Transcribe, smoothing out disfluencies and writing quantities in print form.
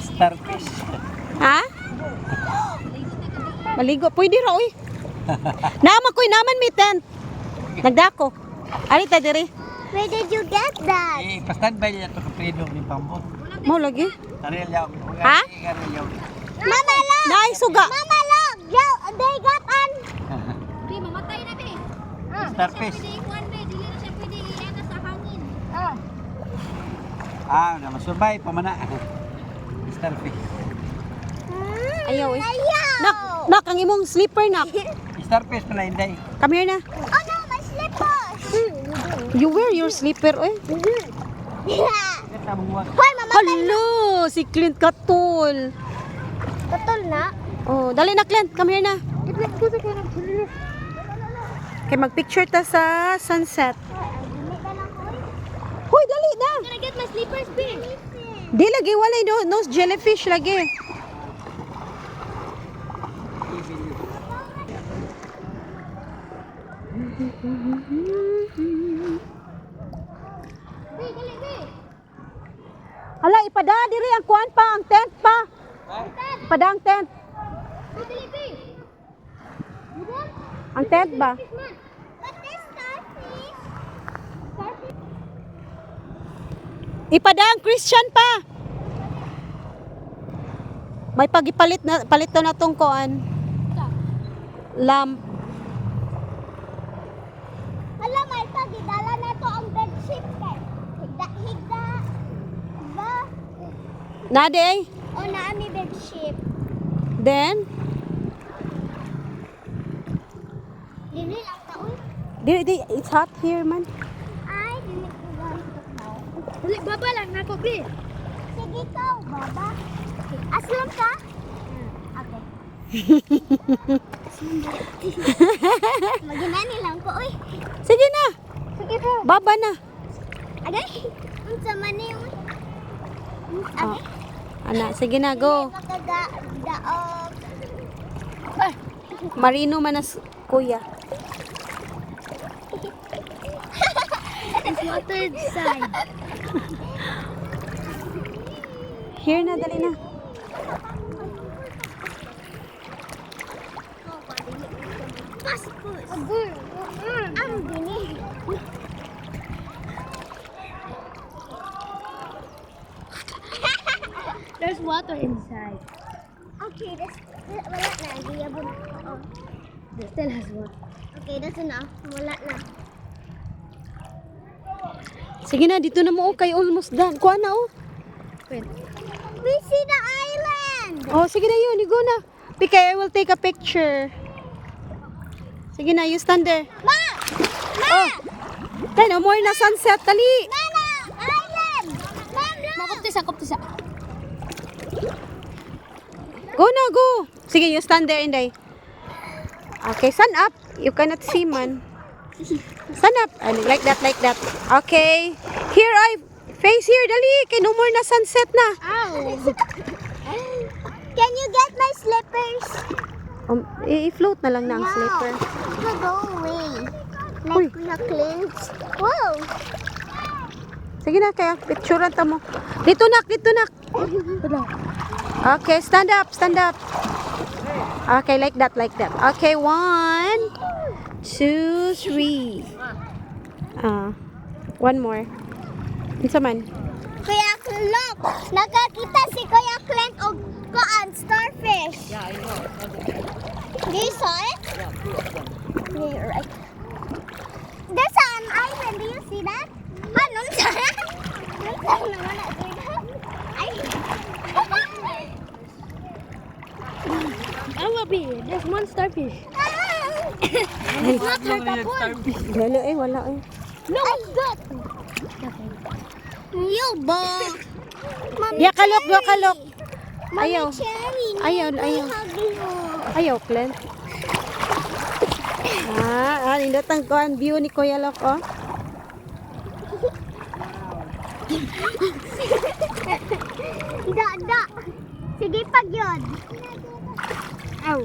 Starfish. Ha? Maligo. Pwede ra, uy. Naman ko'y naman may tent. Nagdako. Alita diri. Where did you get that? Eh, pa-standby niya ito kaprido ni Pambot. Mo lagi. Tarelyaw. Ha? Tarelyaw. Mama look! Naay suga. Mama look! They got an... Di, mamatay na, be. Starfish. Pwede ikuan, be. Dili na siya pwede iana sa hangin. Na masurbay pamana. Starfish. Ayaw eh. Ayaw! Nak, ang imong slipper nak. Starfish pala hindi. Come here na. Oh no, my slippers! You wear your slipper, eh. Yeah. Kita buwag. Hoy, mama! Hello, si Clint Katul. Katol na. Oh, dali na Clint, come here na. Kay magpicture ta sa sunset. Hoy, dali na. Can I get my slippers, be? Di lagi walay no jellyfish lagi. Be, dali, be. Hala, ipada diri ang kuan pa, ang tent pa. Ipada ang tent. Be, dali, be. Ang tent ba? But this starfish... Ipada ang Christian pa. May pagipalit na palito na tong kuan. Lamp. Alam, may pagidala na to ang bedsheet kay. Higda. Ba? Nade. O na ami bedsheet. Then, Dili lang taon. di, it's hot here man. Ay, dili ko ganito now. Dali, baba lang na ako, be. Sige ka, baba. Aslam ka? Okay. Maginani lang ko, uy. Sige na. Sige ka. Baba na. Agay. Ang sama ni uy. Oh. Ana, sige na, go. Makadaog. Marino man as kuya. It's water side. Here na, dali na. Passport. Ang bini. There's water inside. Okay, wala na. Giyabon. Oh. This still has water. Okay, that's enough. Wala na. Sige na, dito na mo. Okay, almost done. Kuha na, oh. Wait. We see the island. Oh, sige na yun. Go na. Pika, I will take a picture. Sige na, you stand there. Ma! Ma! Oh. Kaya no more na sunset. Dali. Nana! Island! Ma'am, look! Makuptisa, kuptisa. Go na, go. Sige, you stand there, Inday. Okay, stand up. You cannot see, man. Stand up. Like that, like that. Okay. Here, I face here. Dali. Kaya no more na sunset na. Ow! Can you get my slippers? I-float na lang na ang slipper. No, go away. Uy. Like Kuya Clint. Whoa! Sige na, kaya picturean ta mo. Dito nak, dito nak. Okay, stand up, stand up. Okay, like that, like that. Okay, 1, 2, 3. One more. Unsa man? Kuya Clint, nakakita si Kuya Clint og kuan starfish. Yeah, I know. Do you saw it? Yeah, right. There's an island. Do you see that? Nung saan? Nung saan naman na ay. There's one starfish. It's not her kapon. Wala eh, wala eh. No, what's that? Yo, ba? Ya kalok, ya kalok. Mami Ayaw. Cherry. Ayaw, ayaw. Ayaw, Clint. Nindot ang kuan view ni Kuya Lok, oh. Da. Sige pag yun. Ow.